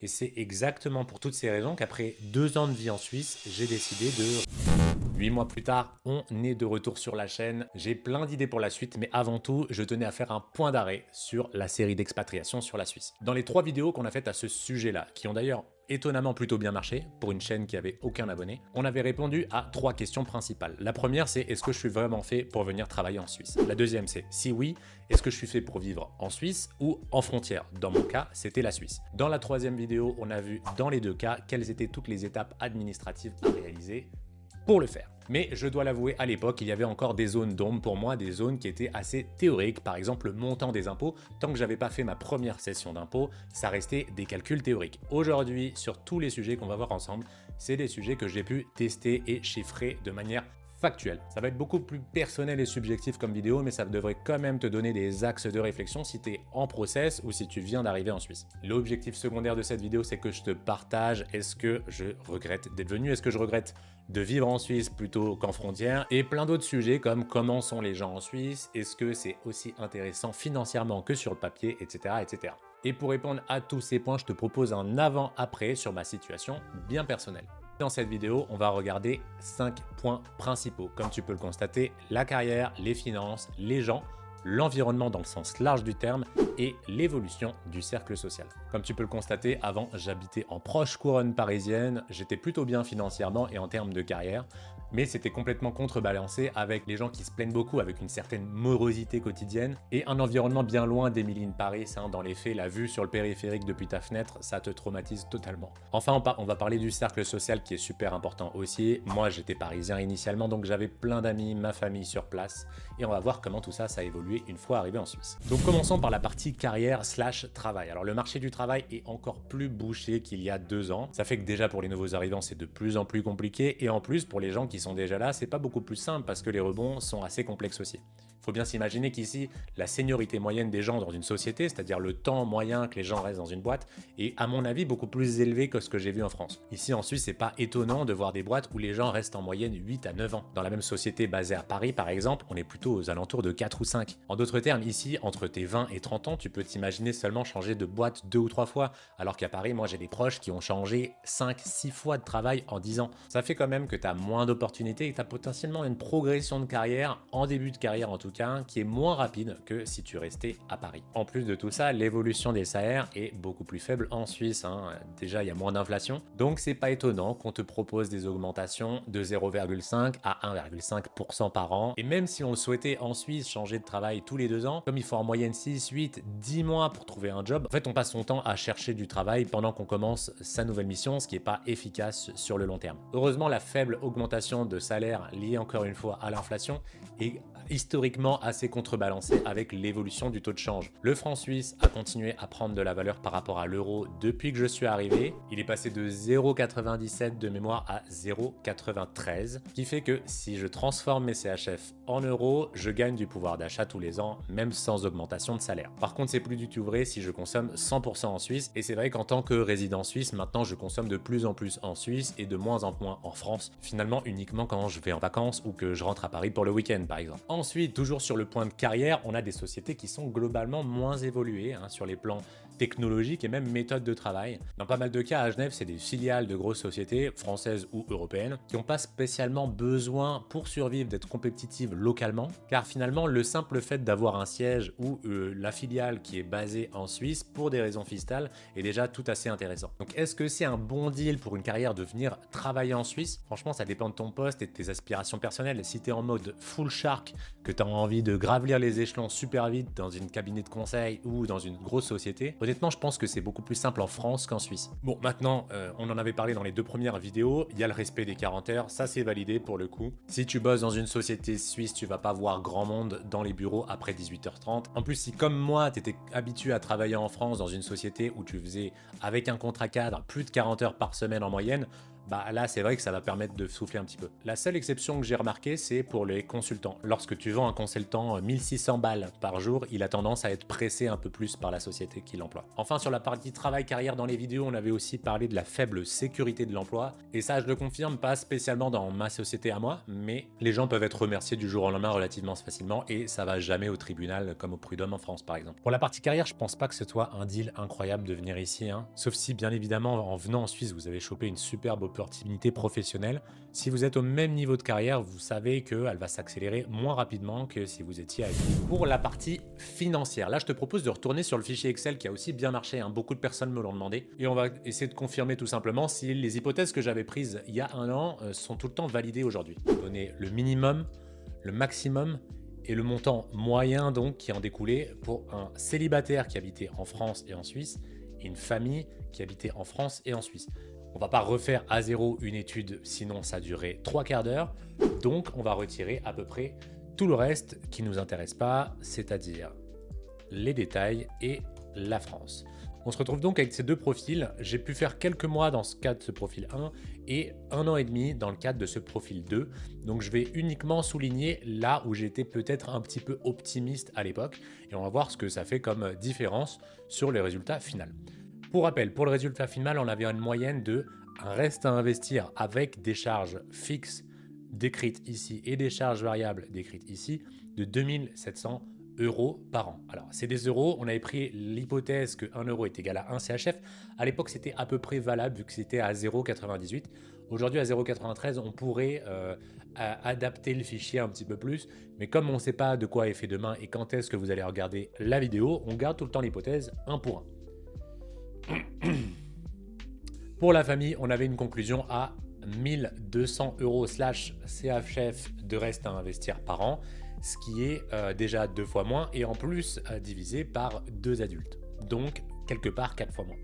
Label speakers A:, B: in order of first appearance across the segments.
A: Et c'est exactement pour toutes ces raisons qu'après 2 ans de vie en Suisse, j'ai décidé de... 8 mois plus tard, on est de retour sur la chaîne. J'ai plein d'idées pour la suite, mais avant tout, je tenais à faire un point d'arrêt sur la série d'expatriation sur la Suisse. Dans les 3 vidéos qu'on a faites à ce sujet-là, qui ont d'ailleurs étonnamment plutôt bien marché pour une chaîne qui avait aucun abonné, on avait répondu à 3 questions principales. La première, c'est est-ce que je suis vraiment fait pour venir travailler en Suisse? La deuxième, c'est si oui, est-ce que je suis fait pour vivre en Suisse ou en frontière? Dans mon cas, c'était la Suisse. Dans la 3e vidéo, on a vu dans les 2 cas quelles étaient toutes les étapes administratives à réaliser pour le faire. Mais je dois l'avouer, à l'époque, il y avait encore des zones d'ombre pour moi, des zones qui étaient assez théoriques. Par exemple, le montant des impôts, tant que j'avais pas fait ma première session d'impôts, ça restait des calculs théoriques. Aujourd'hui, sur tous les sujets qu'on va voir ensemble, c'est des sujets que j'ai pu tester et chiffrer de manière factuelle. Ça va être beaucoup plus personnel et subjectif comme vidéo, mais ça devrait quand même te donner des axes de réflexion si tu es en process ou si tu viens d'arriver en Suisse. L'objectif secondaire de cette vidéo, c'est que je te partage est-ce que je regrette d'être venu, est-ce que je regrette de vivre en Suisse plutôt qu'en frontière, et plein d'autres sujets comme comment sont les gens en Suisse, est-ce que c'est aussi intéressant financièrement que sur le papier, etc. etc. Et pour répondre à tous ces points, je te propose un avant-après sur ma situation bien personnelle. Dans cette vidéo, on va regarder 5 points principaux. Comme tu peux le constater, la carrière, les finances, les gens, l'environnement dans le sens large du terme et l'évolution du cercle social. Comme tu peux le constater, avant, j'habitais en proche couronne parisienne, j'étais plutôt bien financièrement et en termes de carrière, mais c'était complètement contrebalancé avec les gens qui se plaignent beaucoup, avec une certaine morosité quotidienne et un environnement bien loin d'Émilie de Paris. Dans les faits, la vue sur le périphérique depuis ta fenêtre, ça te traumatise totalement. Enfin, on va parler du cercle social qui est super important aussi. Moi, j'étais parisien initialement, donc j'avais plein d'amis, ma famille sur place, et on va voir comment tout ça a évolué une fois arrivé en Suisse. Donc commençons par la partie carrière / travail. Alors le marché du travail est encore plus bouché qu'il y a 2 ans. Ça fait que déjà pour les nouveaux arrivants, c'est de plus en plus compliqué, et en plus pour les gens qui sont déjà là, c'est pas beaucoup plus simple parce que les rebonds sont assez complexes aussi. Il faut bien s'imaginer qu'ici, la seniorité moyenne des gens dans une société, c'est-à-dire le temps moyen que les gens restent dans une boîte, est à mon avis beaucoup plus élevé que ce que j'ai vu en France. Ici en Suisse, c'est pas étonnant de voir des boîtes où les gens restent en moyenne 8 à 9 ans. Dans la même société basée à Paris par exemple, on est plutôt aux alentours de 4 ou 5. En d'autres termes, ici, entre tes 20 et 30 ans, tu peux t'imaginer seulement changer de boîte 2 ou 3 fois, alors qu'à Paris, moi j'ai des proches qui ont changé 5-6 fois de travail en 10 ans. Ça fait quand même que tu as moins d'opportunités et que tu as potentiellement une progression de carrière, en début de carrière en tout cas, qui est moins rapide que si tu restais à Paris. En plus de tout ça, l'évolution des salaires est beaucoup plus faible en Suisse. Déjà, il y a moins d'inflation, donc c'est pas étonnant qu'on te propose des augmentations de 0,5 à 1,5% par an. Et même si on le souhaitait en Suisse changer de travail tous les 2 ans, comme il faut en moyenne 6, 8, 10 mois pour trouver un job, en fait on passe son temps à chercher du travail pendant qu'on commence sa nouvelle mission, ce qui n'est pas efficace sur le long terme. Heureusement, la faible augmentation de salaire liée encore une fois à l'inflation est historiquement assez contrebalancée avec l'évolution du taux de change. Le franc suisse a continué à prendre de la valeur par rapport à l'euro depuis que je suis arrivé. Il est passé de 0,97 de mémoire à 0,93, qui fait que si je transforme mes CHF en euros, je gagne du pouvoir d'achat tous les ans, même sans augmentation de salaire. Par contre, c'est plus du tout vrai si je consomme 100% en Suisse, et c'est vrai qu'en tant que résident suisse, maintenant je consomme de plus en plus en Suisse et de moins en moins en France, finalement uniquement quand je vais en vacances ou que je rentre à Paris pour le week-end par exemple. Ensuite, toujours sur le point de carrière, on a des sociétés qui sont globalement moins évoluées sur les plans technologiques et même méthodes de travail. Dans pas mal de cas, à Genève, c'est des filiales de grosses sociétés, françaises ou européennes, qui n'ont pas spécialement besoin pour survivre d'être compétitives localement, car finalement, le simple fait d'avoir un siège ou la filiale qui est basée en Suisse pour des raisons fiscales est déjà tout assez intéressant. Donc est-ce que c'est un bon deal pour une carrière de venir travailler en Suisse? Franchement, ça dépend de ton poste et de tes aspirations personnelles. Si tu es en mode full shark, que tu as envie de gravir les échelons super vite dans une cabinet de conseil ou dans une grosse société, honnêtement, je pense que c'est beaucoup plus simple en France qu'en Suisse. Bon, maintenant, on en avait parlé dans les 2 premières vidéos, il y a le respect des 40 heures, ça c'est validé pour le coup. Si tu bosses dans une société suisse, tu vas pas voir grand monde dans les bureaux après 18h30. En plus, si comme moi, tu étais habitué à travailler en France dans une société où tu faisais, avec un contrat cadre, plus de 40 heures par semaine en moyenne, bah là c'est vrai que ça va permettre de souffler un petit peu. La seule exception que j'ai remarqué, c'est pour les consultants. Lorsque tu vends un consultant 1600 balles par jour, il a tendance à être pressé un peu plus par la société qui l'emploie. Enfin, sur la partie travail-carrière dans les vidéos, on avait aussi parlé de la faible sécurité de l'emploi, et ça je le confirme, pas spécialement dans ma société à moi, mais les gens peuvent être remerciés du jour au lendemain relativement facilement, et ça va jamais au tribunal comme au prud'homme en France par exemple. Pour la partie carrière, je pense pas que ce soit un deal incroyable de venir ici, hein. Sauf si bien évidemment en venant en Suisse vous avez chopé une superbe opportunité professionnelle. Si vous êtes au même niveau de carrière, vous savez qu'elle va s'accélérer moins rapidement que si vous étiez à vie. Pour la partie financière, là je te propose de retourner sur le fichier Excel qui a aussi bien marché, hein. Beaucoup de personnes me l'ont demandé, et on va essayer de confirmer tout simplement si les hypothèses que j'avais prises il y a un an sont tout le temps validées aujourd'hui. Donner le minimum, le maximum et le montant moyen donc qui en découlait pour un célibataire qui habitait en France et en Suisse et une famille qui habitait en France et en Suisse. On va pas refaire à zéro une étude, sinon ça durerait 3 quarts d'heure. Donc on va retirer à peu près tout le reste qui nous intéresse pas, c'est-à-dire les détails et la France. On se retrouve donc avec ces deux profils. J'ai pu faire quelques mois dans ce cas de ce profil 1 et 1 an et demi dans le cadre de ce profil 2. Donc je vais uniquement souligner là où j'étais peut-être un petit peu optimiste à l'époque et on va voir ce que ça fait comme différence sur le résultat final. Pour rappel, pour le résultat final, on avait une moyenne de un reste à investir avec des charges fixes décrites ici et des charges variables décrites ici de 2700 € par an. Alors, c'est des euros. On avait pris l'hypothèse que 1 euro est égal à 1 CHF. À l'époque, c'était à peu près valable vu que c'était à 0,98. Aujourd'hui, à 0,93, on pourrait adapter le fichier un petit peu plus. Mais comme on ne sait pas de quoi est fait demain et quand est-ce que vous allez regarder la vidéo, on garde tout le temps l'hypothèse 1 pour 1. Pour la famille, on avait une conclusion à 1200 € CHF de reste à investir par an, ce qui est déjà 2 fois moins et en plus divisé par 2 adultes, donc quelque part 4 fois moins.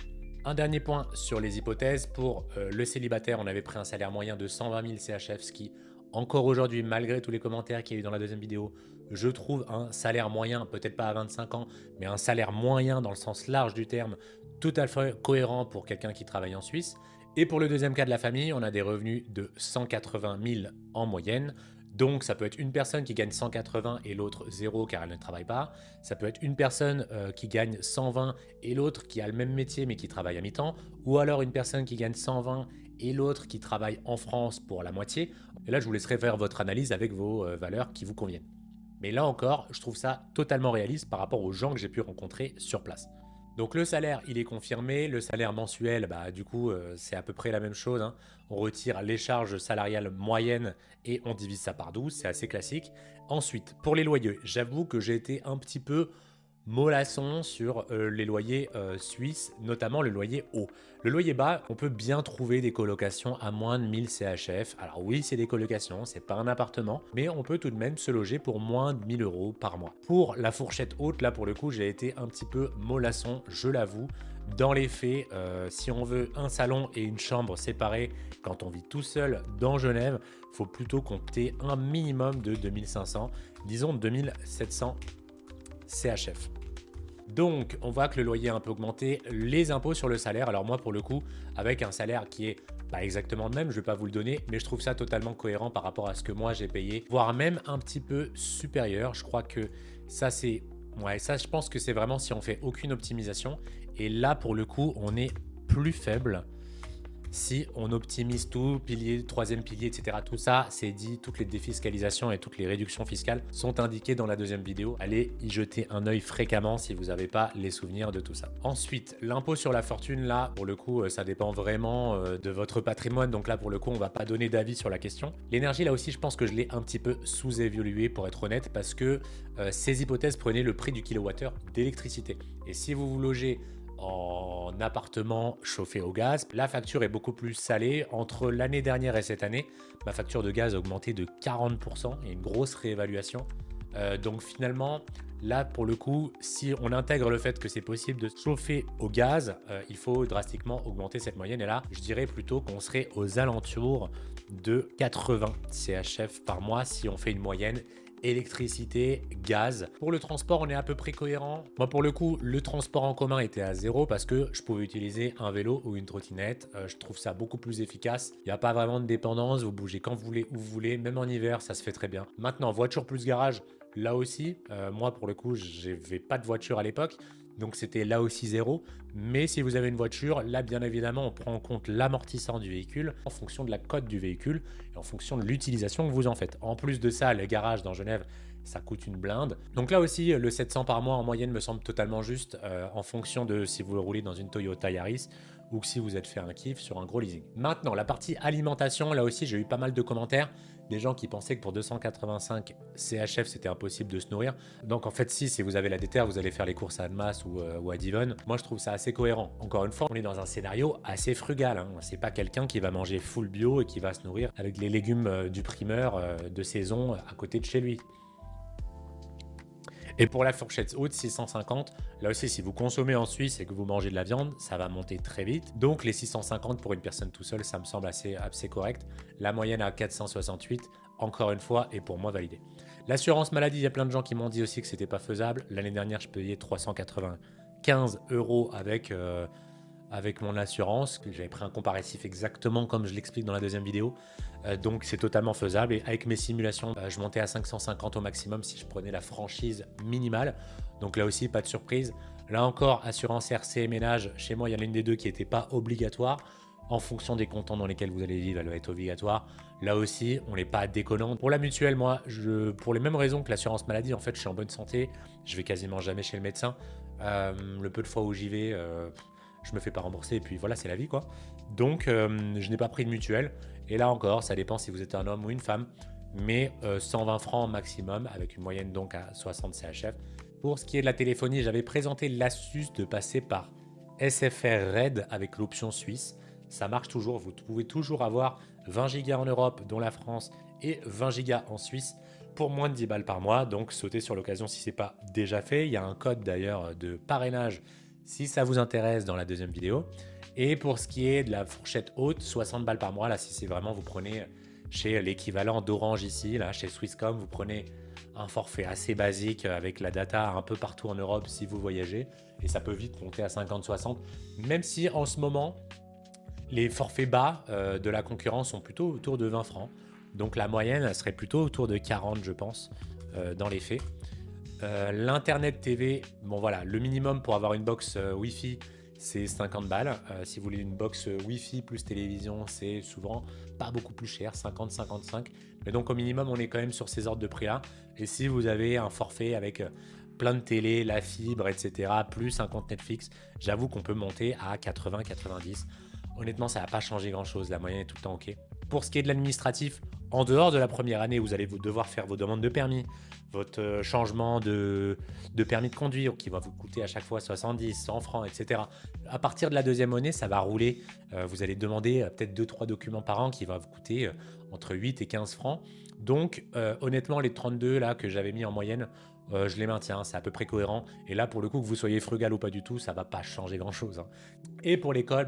A: Un dernier point sur les hypothèses, pour le célibataire, on avait pris un salaire moyen de 120 000 CHF, ce qui, encore aujourd'hui, malgré tous les commentaires qu'il y a eu dans la deuxième vidéo, je trouve un salaire moyen, peut-être pas à 25 ans, mais un salaire moyen dans le sens large du terme, tout à fait cohérent pour quelqu'un qui travaille en Suisse. Et pour le deuxième cas de la famille, on a des revenus de 180 000 en moyenne. Donc ça peut être une personne qui gagne 180 et l'autre 0 car elle ne travaille pas. Ça peut être une personne qui gagne 120 et l'autre qui a le même métier mais qui travaille à mi-temps. Ou alors une personne qui gagne 120 et l'autre qui travaille en France pour la moitié. Et là, je vous laisserai faire votre analyse avec vos valeurs qui vous conviennent. Mais là encore, je trouve ça totalement réaliste par rapport aux gens que j'ai pu rencontrer sur place. Donc le salaire, il est confirmé. Le salaire mensuel, bah, du coup, c'est à peu près la même chose, hein. On retire les charges salariales moyennes et on divise ça par 12. C'est assez classique. Ensuite, pour les loyers, j'avoue que j'ai été un petit peu mollasson sur les loyers suisses, notamment le loyer haut. Le loyer bas, on peut bien trouver des colocations à moins de 1000 CHF. Alors oui, c'est des colocations, c'est pas un appartement, mais on peut tout de même se loger pour moins de 1000 € par mois. Pour la fourchette haute, là pour le coup, j'ai été un petit peu mollasson, je l'avoue. Dans les faits, si on veut un salon et une chambre séparée quand on vit tout seul dans Genève, il faut plutôt compter un minimum de 2500, disons 2700 CHF. Donc, on voit que le loyer a un peu augmenté, les impôts sur le salaire. Alors moi, pour le coup, avec un salaire qui est pas exactement le même, je vais pas vous le donner, mais je trouve ça totalement cohérent par rapport à ce que moi j'ai payé, voire même un petit peu supérieur. Je crois que ça c'est... Ouais, ça je pense que c'est vraiment si on fait aucune optimisation. Et là, pour le coup, on est plus faible si on optimise tout, pilier, troisième pilier, etc. Tout ça, c'est dit, toutes les défiscalisations et toutes les réductions fiscales sont indiquées dans la deuxième vidéo. Allez y jeter un œil fréquemment si vous n'avez pas les souvenirs de tout ça. Ensuite, l'impôt sur la fortune, là, pour le coup, ça dépend vraiment de votre patrimoine. Donc là, pour le coup, on va pas donner d'avis sur la question. L'énergie, là aussi, je pense que je l'ai un petit peu sous-évalué pour être honnête, parce que ces hypothèses prenaient le prix du kilowattheure d'électricité. Et si vous vous logez en appartement chauffé au gaz, la facture est beaucoup plus salée. Entre l'année dernière et cette année, ma facture de gaz a augmenté de 40%, il y a une grosse réévaluation. Donc finalement, là pour le coup, si on intègre le fait que c'est possible de chauffer au gaz, il faut drastiquement augmenter cette moyenne. Et là, je dirais plutôt qu'on serait aux alentours de 80 CHF par mois si on fait une moyenne électricité, gaz. Pour le transport, on est à peu près cohérent. Moi, pour le coup, le transport en commun était à 0 parce que je pouvais utiliser un vélo ou une trottinette. Je trouve ça beaucoup plus efficace. Il n'y a pas vraiment de dépendance. Vous bougez quand vous voulez, où vous voulez. Même en hiver, ça se fait très bien. Maintenant, voiture plus garage, là aussi, moi, pour le coup, je n'avais pas de voiture à l'époque. Donc c'était là aussi 0. Mais si vous avez une voiture, là bien évidemment on prend en compte l'amortisseur du véhicule en fonction de la cote du véhicule et en fonction de l'utilisation que vous en faites. En plus de ça, le garage dans Genève, ça coûte une blinde. Donc là aussi, le 700 par mois en moyenne me semble totalement juste en fonction de si vous roulez dans une Toyota Yaris ou que si vous êtes fait un kiff sur un gros leasing. Maintenant, la partie alimentation, là aussi j'ai eu pas mal de commentaires. Des gens qui pensaient que pour 285 CHF, c'était impossible de se nourrir. Donc en fait, si vous avez la déterre, vous allez faire les courses à Annemasse ou à Divonne. Moi, je trouve ça assez cohérent. Encore une fois, on est dans un scénario assez frugal. Hein. C'est pas quelqu'un qui va manger full bio et qui va se nourrir avec les légumes du primeur de saison à côté de chez lui. Et pour la fourchette haute, 650, là aussi, si vous consommez en Suisse et que vous mangez de la viande, ça va monter très vite. Donc les 650 pour une personne tout seul, ça me semble assez correct. La moyenne à 468, encore une fois, est pour moi validée. L'assurance maladie, il y a plein de gens qui m'ont dit aussi que c'était pas faisable. L'année dernière, je payais 395 € avec mon assurance. J'avais pris un comparatif exactement comme je l'explique dans la deuxième vidéo. Donc c'est totalement faisable. Et avec mes simulations, je montais à 550 au maximum si je prenais la franchise minimale. Donc là aussi, pas de surprise. Là encore, assurance RC et ménage. Chez moi, il y en a une des deux qui n'était pas obligatoire. En fonction des cantons dans lesquels vous allez vivre, elle va être obligatoire. Là aussi, on n'est pas déconnant. Pour la mutuelle, moi, pour les mêmes raisons que l'assurance maladie, en fait, je suis en bonne santé. Je vais quasiment jamais chez le médecin. Le peu de fois où j'y vais, je me fais pas rembourser et puis voilà, c'est la vie quoi. Donc je n'ai pas pris de mutuelle. Et là encore, ça dépend si vous êtes un homme ou une femme. Mais 120 francs maximum avec une moyenne donc à 60 CHF. Pour ce qui est de la téléphonie, j'avais présenté l'astuce de passer par SFR Red avec l'option suisse. Ça marche toujours, vous pouvez toujours avoir 20 Go en Europe, dont la France, et 20 Go en Suisse pour moins de 10 balles par mois. Donc sautez sur l'occasion si ce n'est pas déjà fait. Il y a un code d'ailleurs de parrainage si ça vous intéresse dans la deuxième vidéo. Et pour ce qui est de la fourchette haute, 60 balles par mois, là si c'est vraiment, vous prenez chez l'équivalent d'Orange ici, là chez Swisscom, vous prenez un forfait assez basique avec la data un peu partout en Europe si vous voyagez. Et ça peut vite monter à 50-60, même si en ce moment, les forfaits bas de la concurrence sont plutôt autour de 20 francs. Donc la moyenne, elle serait plutôt autour de 40, je pense, dans les faits. L'Internet TV, bon voilà, le minimum pour avoir une box Wi-Fi, c'est 50 balles. Si vous voulez une box Wi-Fi plus télévision, c'est souvent pas beaucoup plus cher, 50-55. Mais donc au minimum, on est quand même sur ces ordres de prix-là. Et si vous avez un forfait avec plein de télé, la fibre, etc., plus un compte Netflix, j'avoue qu'on peut monter à 80-90. Honnêtement, ça n'a pas changé grand-chose. La moyenne est tout le temps OK. Pour ce qui est de l'administratif, en dehors de la première année, vous allez devoir faire vos demandes de permis, votre changement de permis de conduire qui va vous coûter à chaque fois 70, 100 francs, etc. À partir de la deuxième année, ça va rouler. Vous allez demander peut-être 2-3 documents par an qui va vous coûter entre 8 et 15 francs. Donc, honnêtement, les 32 là, que j'avais mis en moyenne, je les maintiens, c'est à peu près cohérent. Et là, pour le coup, que vous soyez frugal ou pas du tout, ça ne va pas changer grand-chose. Hein. Et pour l'école,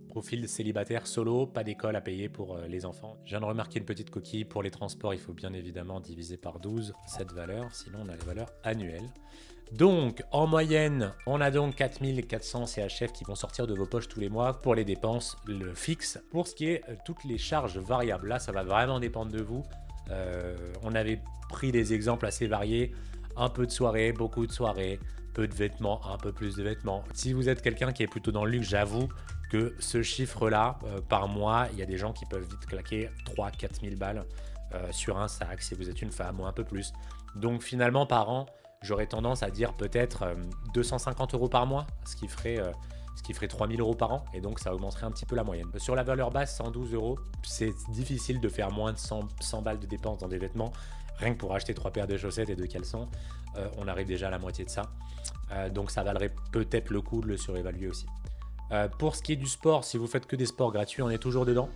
A: profil célibataire solo, pas d'école à payer pour les enfants. Je viens de remarquer une petite coquille. Pour les transports, il faut bien évidemment diviser par 12 cette valeur, sinon on a les valeurs annuelles. Donc, en moyenne, on a donc 4400 CHF qui vont sortir de vos poches tous les mois pour les dépenses le fixe. Pour ce qui est toutes les charges variables, là, ça va vraiment dépendre de vous. On avait pris des exemples assez variés. Un peu de soirée, beaucoup de soirées, peu de vêtements, un peu plus de vêtements. Si vous êtes quelqu'un qui est plutôt dans le luxe, j'avoue que ce chiffre-là, par mois, il y a des gens qui peuvent vite claquer 3-4 000 balles sur un sac si vous êtes une femme ou un peu plus. Donc finalement, par an, j'aurais tendance à dire peut-être 250 € par mois, ce qui ferait 3 000 € par an, et donc ça augmenterait un petit peu la moyenne. Sur la valeur basse, 112 €, c'est difficile de faire moins de 100 balles de dépenses dans des vêtements. Rien que pour acheter 3 paires de chaussettes et 2 caleçons, on arrive déjà à la moitié de ça. Donc ça valerait peut-être le coup de le surévaluer aussi. Pour ce qui est du sport, si vous faites que des sports gratuits, on est toujours dedans.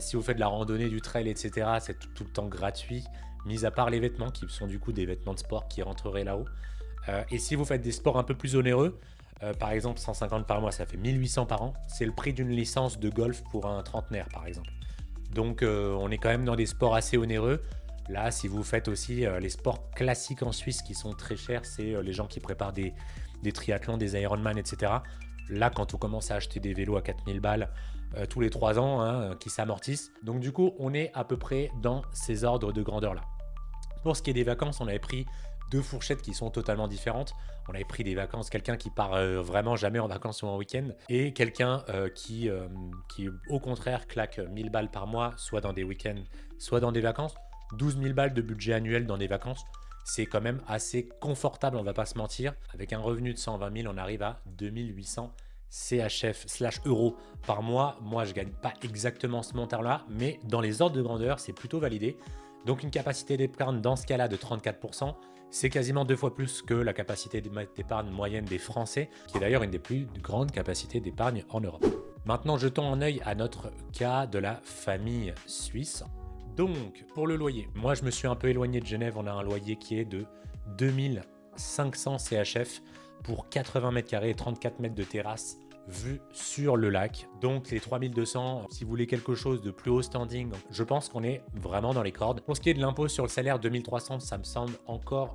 A: Si vous faites de la randonnée, du trail, etc., c'est tout le temps gratuit, mis à part les vêtements qui sont du coup des vêtements de sport qui rentreraient là-haut. Et si vous faites des sports un peu plus onéreux, par exemple 150 par mois, ça fait 1800 par an. C'est le prix d'une licence de golf pour un trentenaire, par exemple. Donc on est quand même dans des sports assez onéreux. Là, si vous faites aussi les sports classiques en Suisse qui sont très chers, c'est les gens qui préparent des triathlons, des Ironman, etc. Là, quand on commence à acheter des vélos à 4000 balles tous les 3 ans, hein, qui s'amortissent. Donc du coup, on est à peu près dans ces ordres de grandeur-là. Pour ce qui est des vacances, on avait pris deux fourchettes qui sont totalement différentes. On avait pris des vacances, quelqu'un qui part vraiment jamais en vacances ou en week-end, et quelqu'un qui au contraire claque 1000 balles par mois, soit dans des week-ends, soit dans des vacances. 12 000 balles de budget annuel dans des vacances, c'est quand même assez confortable, on va pas se mentir. Avec un revenu de 120 000, on arrive à 2800 CHF/euros par mois. Moi, je gagne pas exactement ce montant-là, mais dans les ordres de grandeur, c'est plutôt validé. Donc une capacité d'épargne dans ce cas-là de 34%, c'est quasiment 2 fois plus que la capacité d'épargne moyenne des Français, qui est d'ailleurs une des plus grandes capacités d'épargne en Europe. Maintenant, jetons un œil à notre cas de la famille suisse. Donc, pour le loyer, moi je me suis un peu éloigné de Genève, on a un loyer qui est de 2500 CHF pour 80 mètres carrés et 34 mètres de terrasse vue sur le lac. Donc les 3200, si vous voulez quelque chose de plus haut standing, je pense qu'on est vraiment dans les cordes. Pour ce qui est de l'impôt sur le salaire, 2300, ça me semble encore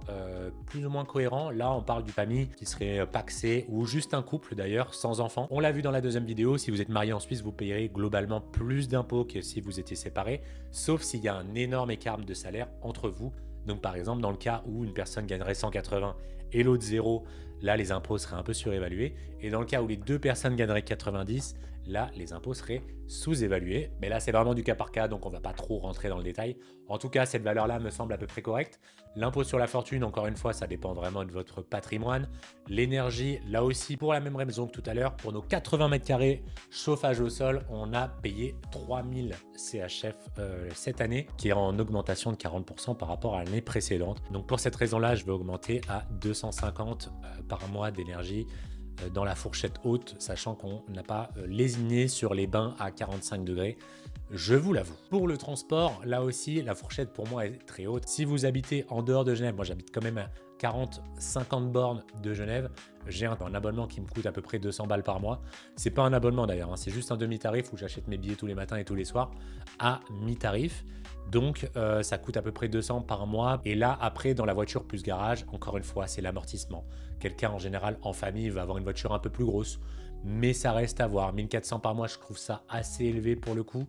A: plus ou moins cohérent. Là, on parle du famille qui serait pacsé ou juste un couple d'ailleurs, sans enfants. On l'a vu dans la deuxième vidéo, si vous êtes marié en Suisse, vous payerez globalement plus d'impôts que si vous étiez séparés, sauf s'il y a un énorme écart de salaire entre vous. Donc par exemple, dans le cas où une personne gagnerait 180 et l'autre 0, là les impôts seraient un peu surévalués. Et dans le cas où les deux personnes gagneraient 90, là les impôts seraient sous-évalués. Mais là c'est vraiment du cas par cas, donc on ne va pas trop rentrer dans le détail. En tout cas, cette valeur-là me semble à peu près correcte. L'impôt sur la fortune, encore une fois, ça dépend vraiment de votre patrimoine. L'énergie, là aussi, pour la même raison que tout à l'heure, pour nos 80 mètres carrés, chauffage au sol, on a payé 3000 CHF cette année, qui est en augmentation de 40% par rapport à l'année précédente. Donc pour cette raison-là, je vais augmenter à 250 par mois d'énergie dans la fourchette haute, sachant qu'on n'a pas lésiné sur les bains à 45 degrés. Je vous l'avoue. Pour le transport, là aussi, la fourchette pour moi est très haute. Si vous habitez en dehors de Genève, moi j'habite quand même à 40-50 bornes de Genève, j'ai un abonnement qui me coûte à peu près 200 balles par mois. C'est pas un abonnement d'ailleurs, hein, c'est juste un demi-tarif où j'achète mes billets tous les matins et tous les soirs à mi-tarif. Donc ça coûte à peu près 200 par mois. Et là, après, dans la voiture plus garage, encore une fois, c'est l'amortissement. Quelqu'un en général en famille va avoir une voiture un peu plus grosse, mais ça reste à voir. 1400 par mois, je trouve ça assez élevé pour le coup.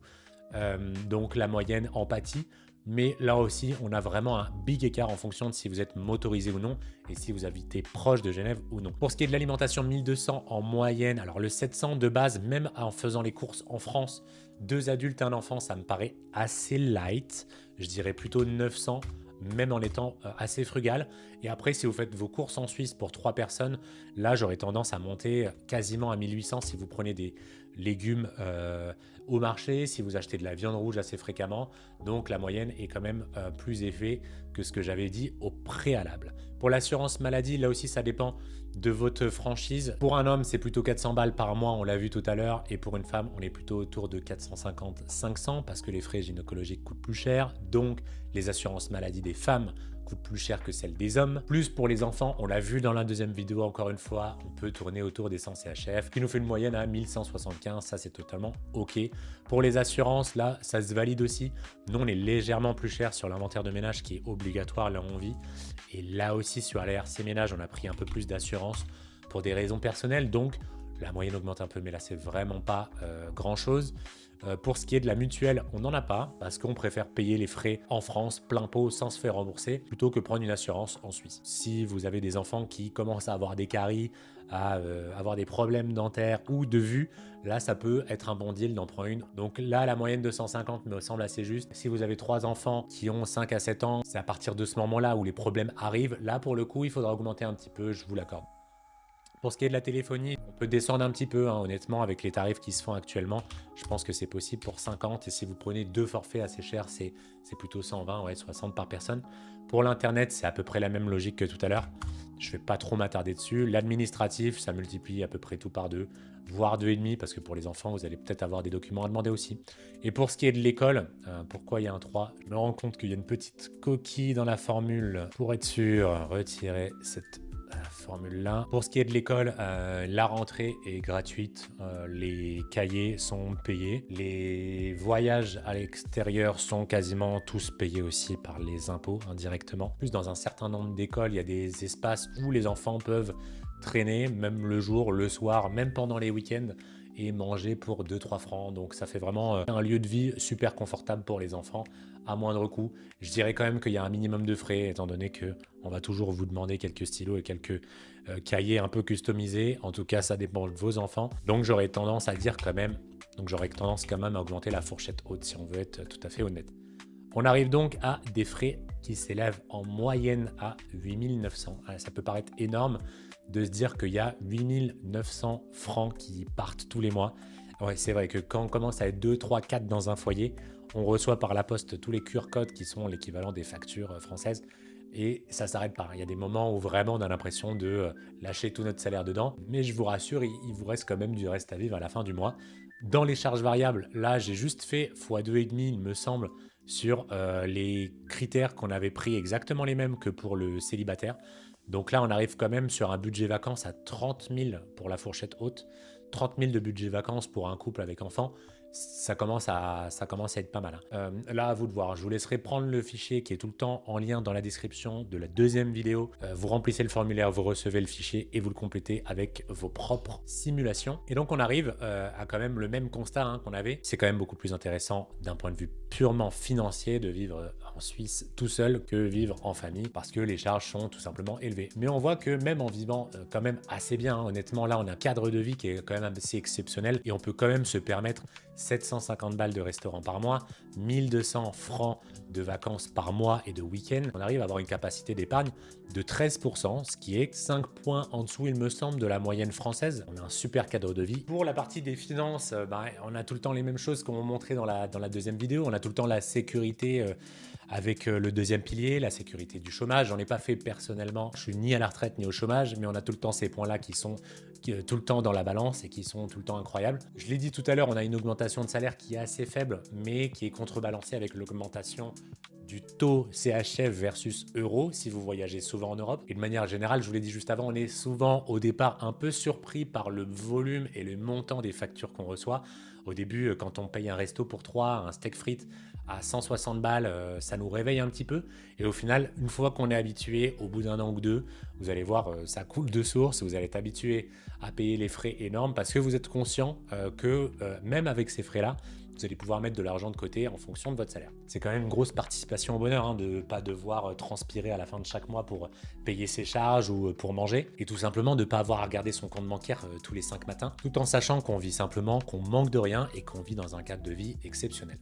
A: Donc la moyenne en pâtit. Mais là aussi, on a vraiment un big écart en fonction de si vous êtes motorisé ou non et si vous habitez proche de Genève ou non. Pour ce qui est de l'alimentation, 1200 en moyenne. Alors le 700 de base, même en faisant les courses en France, 2 adultes et un enfant, ça me paraît assez light. Je dirais plutôt 900, même en étant assez frugal. Et après, si vous faites vos courses en Suisse pour 3 personnes, là, j'aurais tendance à monter quasiment à 1800 si vous prenez des légumes au marché, si vous achetez de la viande rouge assez fréquemment. Donc la moyenne est quand même plus élevée que ce que j'avais dit au préalable. Pour l'assurance maladie, là aussi ça dépend de votre franchise. Pour un homme, c'est plutôt 400 balles par mois, on l'a vu tout à l'heure, et pour une femme, on est plutôt autour de 450-500 parce que les frais gynécologiques coûtent plus cher. Donc les assurances maladie des femmes coûtent plus cher que celles des hommes. Plus pour les enfants, on l'a vu dans la deuxième vidéo, encore une fois, on peut tourner autour des 100 CHF, qui nous fait une moyenne à 1175, ça c'est totalement ok. Pour les assurances, là, ça se valide aussi. Nous, on est légèrement plus cher sur l'inventaire de ménage qui est obligatoire là où on vit. Et là aussi, sur l'ARC ménage, on a pris un peu plus d'assurance pour des raisons personnelles. Donc, la moyenne augmente un peu, mais là, c'est vraiment pas grand-chose. Pour ce qui est de la mutuelle, on n'en a pas parce qu'on préfère payer les frais en France, plein pot, sans se faire rembourser, plutôt que prendre une assurance en Suisse. Si vous avez des enfants qui commencent à avoir des caries, à avoir des problèmes dentaires ou de vue, là, ça peut être un bon deal d'en prendre une. Donc là, la moyenne de 150 me semble assez juste. Si vous avez 3 enfants qui ont 5 à 7 ans, c'est à partir de ce moment-là où les problèmes arrivent. Là, pour le coup, il faudra augmenter un petit peu, je vous l'accorde. Pour ce qui est de la téléphonie, on peut descendre un petit peu, hein, honnêtement, avec les tarifs qui se font actuellement. Je pense que c'est possible pour 50. Et si vous prenez 2 forfaits assez chers, c'est plutôt 120, ouais, 60 par personne. Pour l'Internet, c'est à peu près la même logique que tout à l'heure. Je ne vais pas trop m'attarder dessus. L'administratif, ça multiplie à peu près tout par 2, voire 2,5, parce que pour les enfants, vous allez peut-être avoir des documents à demander aussi. Et pour ce qui est de l'école, pourquoi il y a un 3 ? Je me rends compte qu'il y a une petite coquille dans la formule. Pour être sûr, retirer cette formule-là. Pour ce qui est de l'école, la rentrée est gratuite, les cahiers sont payés, les voyages à l'extérieur sont quasiment tous payés aussi par les impôts indirectement. En plus, dans un certain nombre d'écoles, il y a des espaces où les enfants peuvent traîner, même le jour, le soir, même pendant les week-ends, et manger pour 2-3 francs. Donc ça fait vraiment un lieu de vie super confortable pour les enfants à moindre coût. Je dirais quand même qu'il y a un minimum de frais, étant donné qu'on va toujours vous demander quelques stylos et quelques cahiers un peu customisés. En tout cas, ça dépend de vos enfants. Donc j'aurais tendance à dire quand même, à augmenter la fourchette haute si on veut être tout à fait honnête. On arrive donc à des frais qui s'élèvent en moyenne à 8 900. Ça peut paraître énorme de se dire qu'il y a 8 900 francs qui partent tous les mois. Ouais, c'est vrai que quand on commence à être 2, 3, 4 dans un foyer, on reçoit par la poste tous les QR codes qui sont l'équivalent des factures françaises. Et ça s'arrête pas. Il y a des moments où vraiment on a l'impression de lâcher tout notre salaire dedans. Mais je vous rassure, il vous reste quand même du reste à vivre à la fin du mois. Dans les charges variables, là j'ai juste fait x2,5 il me semble, sur les critères qu'on avait pris exactement les mêmes que pour le célibataire. Donc là on arrive quand même sur un budget vacances à 30 000 pour la fourchette haute. 30 000 de budget vacances pour un couple avec enfant, ça commence à être pas mal. Là, à vous de voir. Je vous laisserai prendre le fichier qui est tout le temps en lien dans la description de la deuxième vidéo. Vous remplissez le formulaire, vous recevez le fichier et vous le complétez avec vos propres simulations. Et donc, on arrive à quand même le même constat qu'on avait. C'est quand même beaucoup plus intéressant d'un point de vue purement financier de vivre en Suisse tout seul que vivre en famille parce que les charges sont tout simplement élevées. Mais on voit que même en vivant quand même assez bien, honnêtement, là, on a un cadre de vie qui est quand même assez exceptionnel et on peut quand même se permettre 750 balles de restaurant par mois, 1200 francs de vacances par mois et de week-end. On arrive à avoir une capacité d'épargne de 13%, ce qui est 5 points en dessous, il me semble, de la moyenne française. On a un super cadre de vie. Pour la partie des finances, on a tout le temps les mêmes choses qu'on montrait dans la deuxième vidéo. On a tout le temps la sécurité avec le deuxième pilier, la sécurité du chômage. J'en ai pas fait personnellement, je suis ni à la retraite ni au chômage, mais on a tout le temps ces points-là qui sont tout le temps dans la balance et qui sont tout le temps incroyables. Je l'ai dit tout à l'heure, on a une augmentation de salaire qui est assez faible, mais qui est contrebalancée avec l'augmentation du taux CHF versus euro si vous voyagez souvent en Europe. Et de manière générale, je vous l'ai dit juste avant, on est souvent au départ un peu surpris par le volume et le montant des factures qu'on reçoit. Au début, quand on paye un resto pour 3, un steak frites à 160 balles, ça nous réveille un petit peu. Et au final, une fois qu'on est habitué, au bout d'un an ou deux, vous allez voir, ça coule de source. Vous allez être habitué à payer les frais énormes parce que vous êtes conscient que même avec ces frais-là, vous allez pouvoir mettre de l'argent de côté en fonction de votre salaire. C'est quand même une grosse participation au bonheur de ne pas devoir transpirer à la fin de chaque mois pour payer ses charges ou pour manger et tout simplement de ne pas avoir à regarder son compte bancaire tous les 5 matins tout en sachant qu'on vit simplement, qu'on manque de rien et qu'on vit dans un cadre de vie exceptionnel.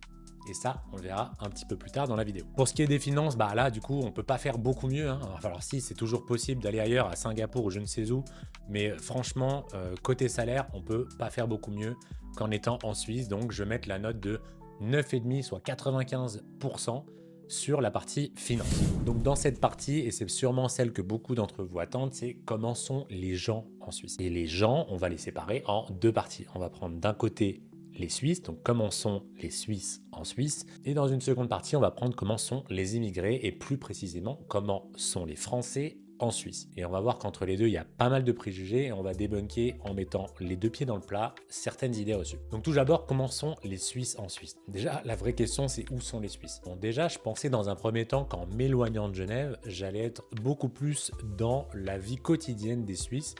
A: Et ça, on le verra un petit peu plus tard dans la vidéo. Pour ce qui est des finances, là, du coup, on peut pas faire beaucoup mieux. Alors si, c'est toujours possible d'aller ailleurs, à Singapour ou je ne sais où. Mais franchement, côté salaire, on peut pas faire beaucoup mieux qu'en étant en Suisse. Donc, je vais mettre la note de 9,5, soit 95% sur la partie finance. Donc, dans cette partie, et c'est sûrement celle que beaucoup d'entre vous attendent, c'est comment sont les gens en Suisse. Et les gens, on va les séparer en deux parties. On va prendre d'un côté les Suisses, donc comment sont les Suisses en Suisse. Et dans une seconde partie, on va prendre comment sont les immigrés et plus précisément, comment sont les Français en Suisse. Et on va voir qu'entre les deux, il y a pas mal de préjugés et on va débunker en mettant les deux pieds dans le plat certaines idées reçues. Donc tout d'abord, comment sont les Suisses en Suisse? Déjà, la vraie question, c'est où sont les Suisses? Bon, déjà, je pensais dans un premier temps qu'en m'éloignant de Genève, j'allais être beaucoup plus dans la vie quotidienne des Suisses.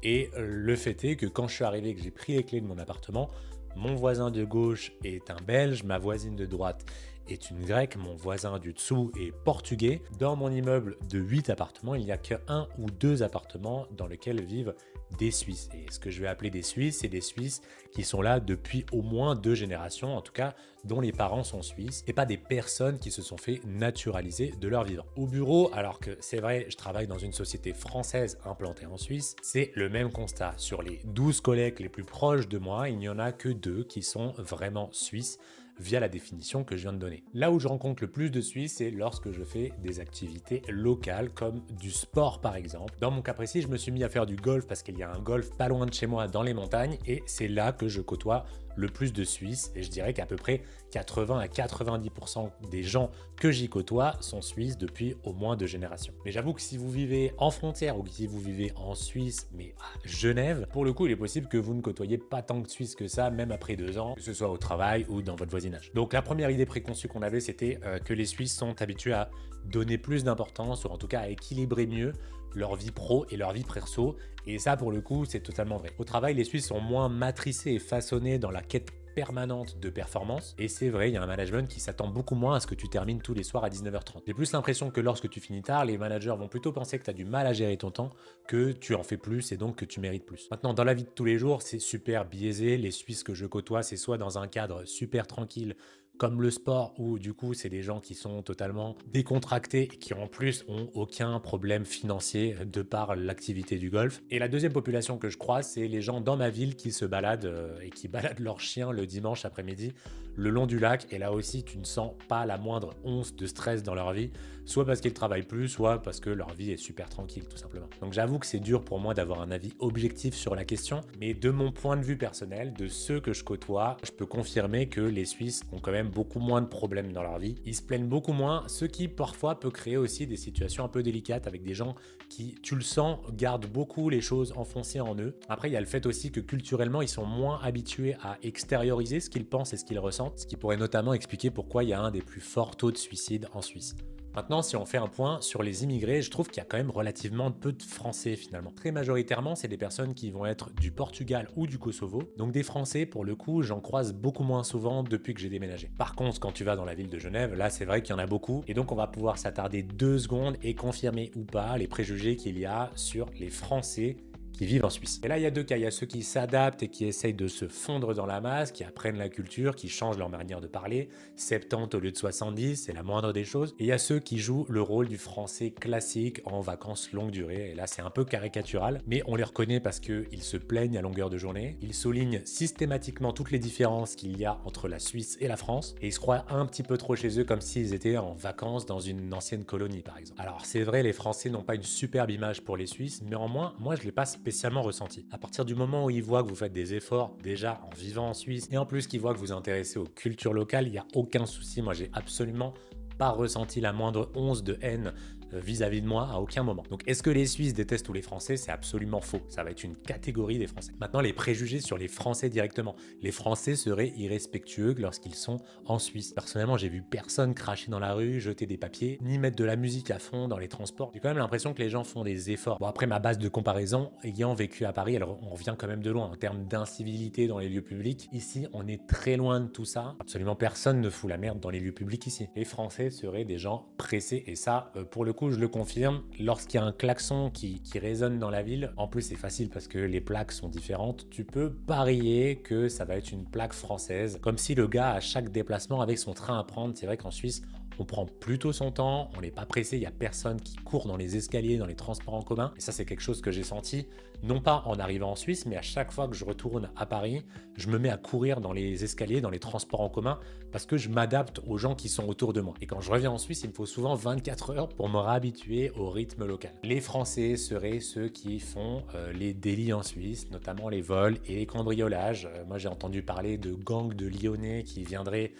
A: Et le fait est que quand je suis arrivé et que j'ai pris les clés de mon appartement, mon voisin de gauche est un Belge, ma voisine de droite est une Grecque, mon voisin du dessous est portugais. Dans mon immeuble de 8 appartements, il n'y a qu'un ou deux appartements dans lesquels vivent des Suisses. Et ce que je vais appeler des Suisses, c'est des Suisses qui sont là depuis au moins 2 générations, en tout cas dont les parents sont suisses, et pas des personnes qui se sont fait naturaliser de leur vivant. Au bureau, alors que c'est vrai, je travaille dans une société française implantée en Suisse, c'est le même constat. Sur les 12 collègues les plus proches de moi, il n'y en a que 2 qui sont vraiment suisses, via la définition que je viens de donner. Là où je rencontre le plus de Suisses, c'est lorsque je fais des activités locales comme du sport par exemple. Dans mon cas précis, je me suis mis à faire du golf parce qu'il y a un golf pas loin de chez moi dans les montagnes et c'est là que je côtoie le plus de Suisses et je dirais qu'à peu près 80 à 90% des gens que j'y côtoie sont suisses depuis au moins 2 générations. Mais j'avoue que si vous vivez en frontière ou que si vous vivez en Suisse, mais à Genève, pour le coup, il est possible que vous ne côtoyez pas tant de Suisses que ça, même après 2 ans, que ce soit au travail ou dans votre voisinage. Donc la première idée préconçue qu'on avait, c'était que les Suisses sont habitués à donner plus d'importance, ou en tout cas à équilibrer mieux leur vie pro et leur vie perso. Et ça, pour le coup, c'est totalement vrai. Au travail, les Suisses sont moins matricés et façonnés dans la quête permanente de performance. Et c'est vrai, il y a un management qui s'attend beaucoup moins à ce que tu termines tous les soirs à 19h30. J'ai plus l'impression que lorsque tu finis tard, les managers vont plutôt penser que tu as du mal à gérer ton temps, que tu en fais plus et donc que tu mérites plus. Maintenant, dans la vie de tous les jours, c'est super biaisé. Les Suisses que je côtoie, c'est soit dans un cadre super tranquille, comme le sport, où du coup c'est des gens qui sont totalement décontractés et qui en plus ont aucun problème financier de par l'activité du golf. Et la deuxième population que je croise, c'est les gens dans ma ville qui se baladent et qui baladent leurs chiens le dimanche après-midi le long du lac. Et là aussi, tu ne sens pas la moindre once de stress dans leur vie, soit parce qu'ils travaillent plus, soit parce que leur vie est super tranquille, tout simplement. Donc j'avoue que c'est dur pour moi d'avoir un avis objectif sur la question, mais de mon point de vue personnel, de ceux que je côtoie, je peux confirmer que les Suisses ont quand même beaucoup moins de problèmes dans leur vie. Ils se plaignent beaucoup moins, ce qui parfois peut créer aussi des situations un peu délicates avec des gens qui, tu le sens, gardent beaucoup les choses enfoncées en eux. Après, il y a le fait aussi que culturellement, ils sont moins habitués à extérioriser ce qu'ils pensent et ce qu'ils ressentent, ce qui pourrait notamment expliquer pourquoi il y a un des plus forts taux de suicide en Suisse. Maintenant, si on fait un point sur les immigrés, je trouve qu'il y a quand même relativement peu de Français finalement. Très majoritairement, c'est des personnes qui vont être du Portugal ou du Kosovo. Donc des Français, pour le coup, j'en croise beaucoup moins souvent depuis que j'ai déménagé. Par contre, quand tu vas dans la ville de Genève, là, c'est vrai qu'il y en a beaucoup. Et donc, on va pouvoir s'attarder 2 secondes et confirmer ou pas les préjugés qu'il y a sur les Français qui vivent en Suisse. Et là, il y a 2 cas. Il y a ceux qui s'adaptent et qui essayent de se fondre dans la masse, qui apprennent la culture, qui changent leur manière de parler. 70 au lieu de 70, c'est la moindre des choses. Et il y a ceux qui jouent le rôle du français classique en vacances longue durée. Et là, c'est un peu caricatural, mais on les reconnaît parce qu'ils se plaignent à longueur de journée. Ils soulignent systématiquement toutes les différences qu'il y a entre la Suisse et la France. Et ils se croient un petit peu trop chez eux, comme s'ils étaient en vacances dans une ancienne colonie, par exemple. Alors, c'est vrai, les Français n'ont pas une superbe image pour les Suisses, mais néanmoins, moi, je l'ai pas spécialement ressenti. À partir du moment où ils voient que vous faites des efforts déjà en vivant en Suisse et en plus qu'ils voient que vous vous intéressez aux cultures locales, il n'y a aucun souci. Moi, j'ai absolument pas ressenti la moindre once de haine vis-à-vis de moi à aucun moment. Donc est-ce que les Suisses détestent tous les Français? C'est absolument faux. Ça va être une catégorie des Français. Maintenant, les préjugés sur les Français directement. Les Français seraient irrespectueux lorsqu'ils sont en Suisse. Personnellement, j'ai vu personne cracher dans la rue, jeter des papiers, ni mettre de la musique à fond dans les transports. J'ai quand même l'impression que les gens font des efforts. Bon, après, ma base de comparaison, ayant vécu à Paris, alors on revient quand même de loin en termes d'incivilité dans les lieux publics. Ici, on est très loin de tout ça. Absolument personne ne fout la merde dans les lieux publics ici. Les Français seraient des gens pressés et ça, pour le coup, je le confirme, lorsqu'il y a un klaxon qui résonne dans la ville, en plus c'est facile parce que les plaques sont différentes, tu peux parier que ça va être une plaque française, comme si le gars à chaque déplacement avait son train à prendre. C'est vrai qu'en Suisse, on prend plutôt son temps, on n'est pas pressé, il n'y a personne qui court dans les escaliers, dans les transports en commun. Et ça, c'est quelque chose que j'ai senti, non pas en arrivant en Suisse, mais à chaque fois que je retourne à Paris, je me mets à courir dans les escaliers, dans les transports en commun, parce que je m'adapte aux gens qui sont autour de moi. Et quand je reviens en Suisse, il me faut souvent 24 heures pour me réhabituer au rythme local. Les Français seraient ceux qui font les délits en Suisse, notamment les vols et les cambriolages. Moi, j'ai entendu parler de gangs de Lyonnais qui viendraient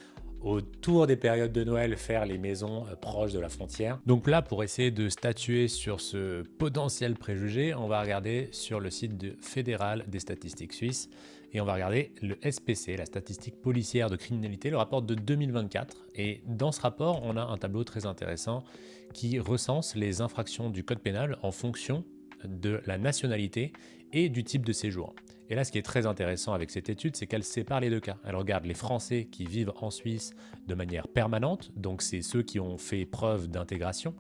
A: autour des périodes de Noël faire les maisons proches de la frontière. Donc là, pour essayer de statuer sur ce potentiel préjugé, on va regarder sur le site fédéral des statistiques suisses et on va regarder le SPC, la statistique policière de criminalité, le rapport de 2024. Et dans ce rapport, on a un tableau très intéressant qui recense les infractions du code pénal en fonction de la nationalité et du type de séjour. Et là, ce qui est très intéressant avec cette étude, c'est qu'elle sépare les 2 cas. Elle regarde les Français qui vivent en Suisse de manière permanente, donc c'est ceux qui ont fait preuve d'intégration.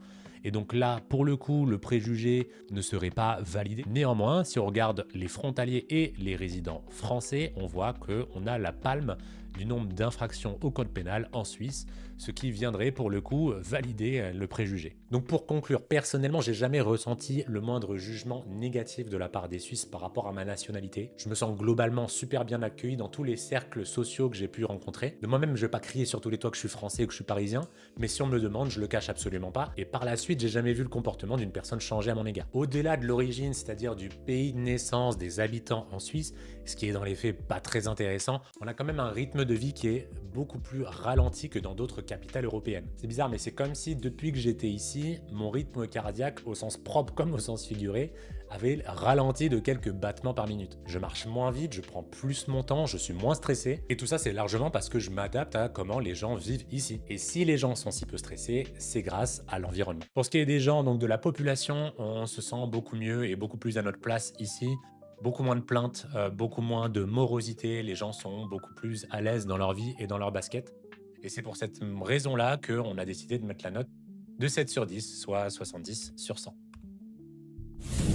A: Et donc là, pour le coup, le préjugé ne serait pas validé. Néanmoins, si on regarde les frontaliers et les résidents français, on voit qu'on a la palme du nombre d'infractions au code pénal en Suisse, ce qui viendrait pour le coup valider le préjugé. Donc pour conclure, personnellement, j'ai jamais ressenti le moindre jugement négatif de la part des Suisses par rapport à ma nationalité. Je me sens globalement super bien accueilli dans tous les cercles sociaux que j'ai pu rencontrer. De moi-même, je vais pas crier sur tous les toits que je suis français ou que je suis parisien, mais si on me le demande, je le cache absolument pas. Et par la suite, j'ai jamais vu le comportement d'une personne changer à mon égard. Au-delà de l'origine, c'est-à-dire du pays de naissance des habitants en Suisse, ce qui est dans les faits pas très intéressant, on a quand même un rythme de vie qui est beaucoup plus ralenti que dans d'autres capitales européennes. C'est bizarre, mais c'est comme si depuis que j'étais ici, mon rythme cardiaque, au sens propre comme au sens figuré, avait ralenti de quelques battements par minute. Je marche moins vite, je prends plus mon temps, je suis moins stressé, et tout ça c'est largement parce que je m'adapte à comment les gens vivent ici. Et si les gens sont si peu stressés, c'est grâce à l'environnement. Pour ce qui est des gens, donc de la population, on se sent beaucoup mieux et beaucoup plus à notre place ici. Beaucoup moins de plaintes, beaucoup moins de morosité, les gens sont beaucoup plus à l'aise dans leur vie et dans leur basket. Et c'est pour cette raison-là qu'on a décidé de mettre la note de 7 sur 10, soit 70 sur 100.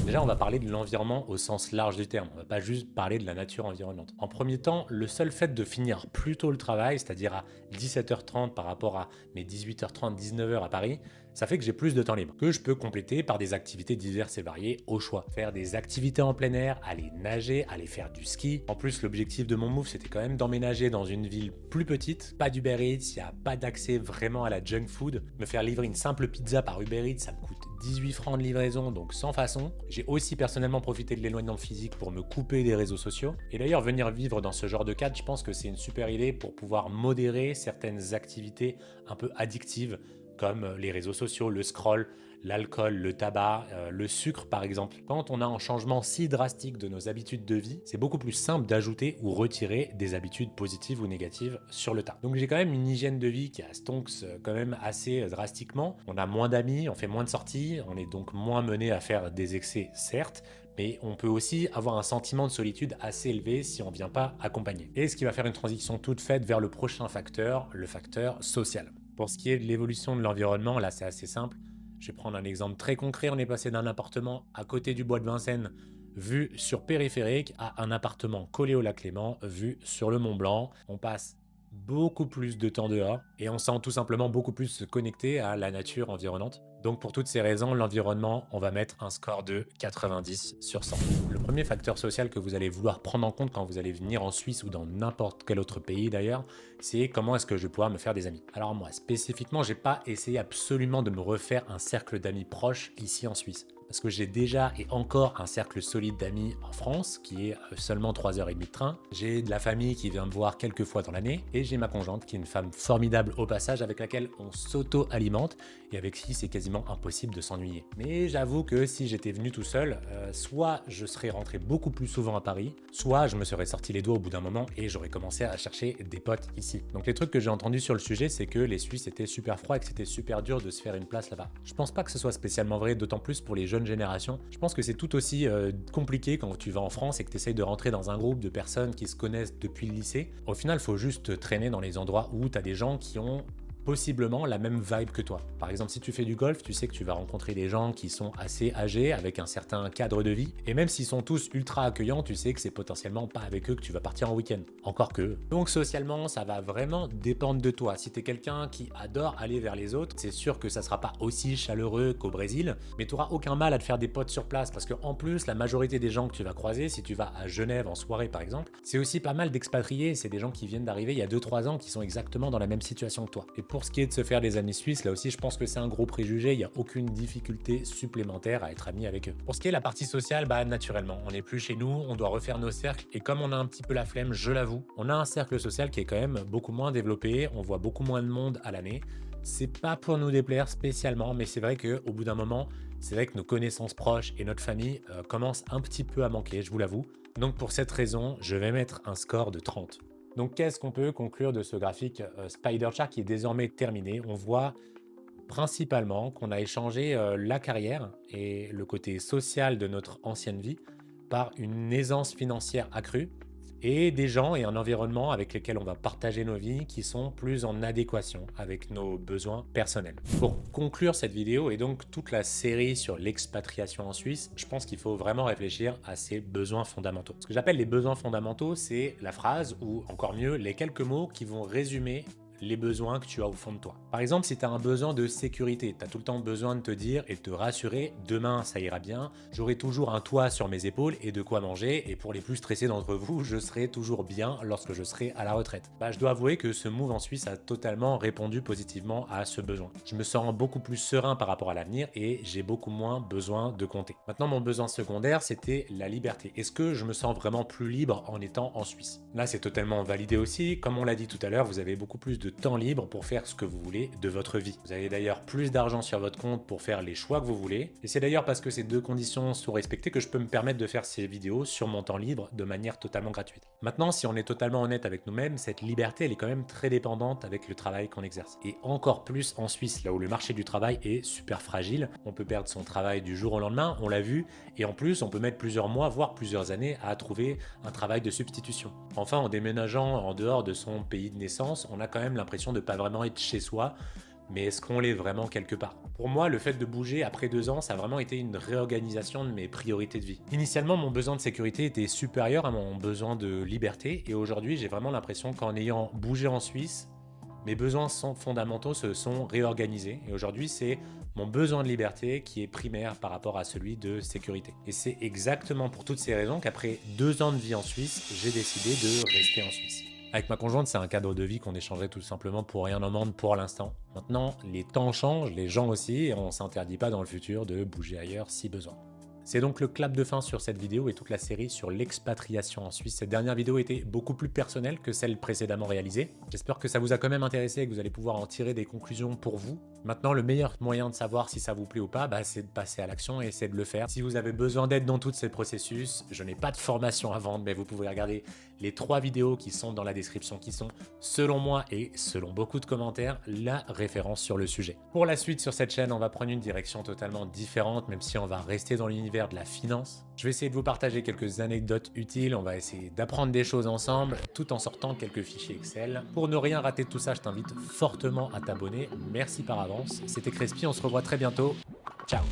A: Déjà, on va parler de l'environnement au sens large du terme. On va pas juste parler de la nature environnante. En premier temps, le seul fait de finir plus tôt le travail, c'est-à-dire à 17h30 par rapport à mes 18h30, 19h à Paris, ça fait que j'ai plus de temps libre, que je peux compléter par des activités diverses et variées au choix. Faire des activités en plein air, aller nager, aller faire du ski. En plus, l'objectif de mon move, c'était quand même d'emménager dans une ville plus petite, pas d'Uber Eats, il n'y a pas d'accès vraiment à la junk food. Me faire livrer une simple pizza par Uber Eats, ça me coûte 18 francs de livraison, donc sans façon. J'ai aussi personnellement profité de l'éloignement physique pour me couper des réseaux sociaux. Et d'ailleurs, venir vivre dans ce genre de cadre, je pense que c'est une super idée pour pouvoir modérer certaines activités un peu addictives, comme les réseaux sociaux, le scroll, l'alcool, le tabac, le sucre par exemple. Quand on a un changement si drastique de nos habitudes de vie, c'est beaucoup plus simple d'ajouter ou retirer des habitudes positives ou négatives sur le tas. Donc j'ai quand même une hygiène de vie qui a stonks quand même assez drastiquement. On a moins d'amis, on fait moins de sorties, on est donc moins mené à faire des excès certes, mais on peut aussi avoir un sentiment de solitude assez élevé si on ne vient pas accompagner. Et ce qui va faire une transition toute faite vers le prochain facteur, le facteur social. Pour ce qui est de l'évolution de l'environnement, là c'est assez simple. Je vais prendre un exemple très concret. On est passé d'un appartement à côté du bois de Vincennes, vu sur périphérique, à un appartement collé au lac Léman, vu sur le Mont Blanc. On passe beaucoup plus de temps dehors et on sent tout simplement beaucoup plus se connecter à la nature environnante. Donc pour toutes ces raisons, l'environnement, on va mettre un score de 90 sur 100. Le premier facteur social que vous allez vouloir prendre en compte quand vous allez venir en Suisse ou dans n'importe quel autre pays d'ailleurs, c'est comment est-ce que je vais pouvoir me faire des amis. Alors moi, spécifiquement, j'ai pas essayé absolument de me refaire un cercle d'amis proches ici en Suisse. Parce que j'ai déjà et encore un cercle solide d'amis en France, qui est seulement 3h30 de train. J'ai de la famille qui vient me voir quelques fois dans l'année, et j'ai ma conjointe qui est une femme formidable au passage, avec laquelle on s'auto-alimente, et avec qui c'est quasiment impossible de s'ennuyer. Mais j'avoue que si j'étais venu tout seul, soit je serais rentré beaucoup plus souvent à Paris, soit je me serais sorti les doigts au bout d'un moment, et j'aurais commencé à chercher des potes ici. Donc les trucs que j'ai entendus sur le sujet, c'est que les Suisses étaient super froids et que c'était super dur de se faire une place là-bas. Je pense pas que ce soit spécialement vrai, d'autant plus pour les jeunes générations. Je pense que c'est tout aussi compliqué quand tu vas en France et que tu essayes de rentrer dans un groupe de personnes qui se connaissent depuis le lycée. Au final, il faut juste traîner dans les endroits où tu as des gens qui ont possiblement la même vibe que toi. Par exemple, si tu fais du golf, tu sais que tu vas rencontrer des gens qui sont assez âgés, avec un certain cadre de vie, et même s'ils sont tous ultra accueillants, tu sais que c'est potentiellement pas avec eux que tu vas partir en week-end. Encore que. Donc socialement, ça va vraiment dépendre de toi. Si t'es quelqu'un qui adore aller vers les autres, c'est sûr que ça sera pas aussi chaleureux qu'au Brésil, mais tu auras aucun mal à te faire des potes sur place, parce que en plus, la majorité des gens que tu vas croiser, si tu vas à Genève en soirée par exemple, c'est aussi pas mal d'expatriés, c'est des gens qui viennent d'arriver il y a 2-3 ans qui sont exactement dans la même situation que toi. Et pour ce qui est de se faire des amis suisses, là aussi je pense que c'est un gros préjugé, il n'y a aucune difficulté supplémentaire à être ami avec eux. Pour ce qui est de la partie sociale, naturellement, on n'est plus chez nous, on doit refaire nos cercles, et comme on a un petit peu la flemme, je l'avoue, on a un cercle social qui est quand même beaucoup moins développé, on voit beaucoup moins de monde à l'année. C'est pas pour nous déplaire spécialement, mais c'est vrai qu'au bout d'un moment, c'est vrai que nos connaissances proches et notre famille commencent un petit peu à manquer, je vous l'avoue. Donc pour cette raison, je vais mettre un score de 30. Donc qu'est-ce qu'on peut conclure de ce graphique Spider Chart qui est désormais terminé? On voit principalement qu'on a échangé la carrière et le côté social de notre ancienne vie par une aisance financière accrue et des gens et un environnement avec lesquels on va partager nos vies qui sont plus en adéquation avec nos besoins personnels. Pour conclure cette vidéo et donc toute la série sur l'expatriation en Suisse, je pense qu'il faut vraiment réfléchir à ces besoins fondamentaux. Ce que j'appelle les besoins fondamentaux, c'est la phrase ou encore mieux les quelques mots qui vont résumer les besoins que tu as au fond de toi. Par exemple, si tu as un besoin de sécurité, tu as tout le temps besoin de te dire et de te rassurer, demain ça ira bien, j'aurai toujours un toit sur mes épaules et de quoi manger, et pour les plus stressés d'entre vous, je serai toujours bien lorsque je serai à la retraite. Je dois avouer que ce move en Suisse a totalement répondu positivement à ce besoin. Je me sens beaucoup plus serein par rapport à l'avenir et j'ai beaucoup moins besoin de compter. Maintenant, mon besoin secondaire, c'était la liberté. Est-ce que je me sens vraiment plus libre en étant en Suisse? Là, c'est totalement validé aussi. Comme on l'a dit tout à l'heure, vous avez beaucoup plus de temps libre pour faire ce que vous voulez de votre vie. Vous avez d'ailleurs plus d'argent sur votre compte pour faire les choix que vous voulez. Et c'est d'ailleurs parce que ces deux conditions sont respectées que je peux me permettre de faire ces vidéos sur mon temps libre de manière totalement gratuite. Maintenant, si on est totalement honnête avec nous-mêmes, cette liberté, elle est quand même très dépendante avec le travail qu'on exerce. Et encore plus en Suisse, là où le marché du travail est super fragile. On peut perdre son travail du jour au lendemain, on l'a vu. Et en plus, on peut mettre plusieurs mois, voire plusieurs années à trouver un travail de substitution. Enfin, en déménageant en dehors de son pays de naissance, on a quand même l'impression de ne pas vraiment être chez soi, mais est-ce qu'on l'est vraiment quelque part? Pour moi, le fait de bouger après 2 ans, ça a vraiment été une réorganisation de mes priorités de vie. Initialement, mon besoin de sécurité était supérieur à mon besoin de liberté, et aujourd'hui, j'ai vraiment l'impression qu'en ayant bougé en Suisse, mes besoins fondamentaux se sont réorganisés, et aujourd'hui, c'est mon besoin de liberté qui est primaire par rapport à celui de sécurité. Et c'est exactement pour toutes ces raisons qu'après 2 ans de vie en Suisse, j'ai décidé de rester en Suisse. Avec ma conjointe, c'est un cadre de vie qu'on échangerait tout simplement pour rien au monde pour l'instant. Maintenant, les temps changent, les gens aussi, et on ne s'interdit pas dans le futur de bouger ailleurs si besoin. C'est donc le clap de fin sur cette vidéo et toute la série sur l'expatriation en Suisse. Cette dernière vidéo était beaucoup plus personnelle que celle précédemment réalisée. J'espère que ça vous a quand même intéressé et que vous allez pouvoir en tirer des conclusions pour vous. Maintenant, le meilleur moyen de savoir si ça vous plaît ou pas, c'est de passer à l'action et c'est de le faire. Si vous avez besoin d'aide dans tout ce processus, je n'ai pas de formation à vendre, mais vous pouvez regarder les 3 vidéos qui sont dans la description, qui sont, selon moi et selon beaucoup de commentaires, la référence sur le sujet. Pour la suite sur cette chaîne, on va prendre une direction totalement différente, même si on va rester dans l'univers de la finance. Je vais essayer de vous partager quelques anecdotes utiles, on va essayer d'apprendre des choses ensemble, tout en sortant quelques fichiers Excel. Pour ne rien rater de tout ça, je t'invite fortement à t'abonner. Merci par avance. C'était Crespi, on se revoit très bientôt. Ciao!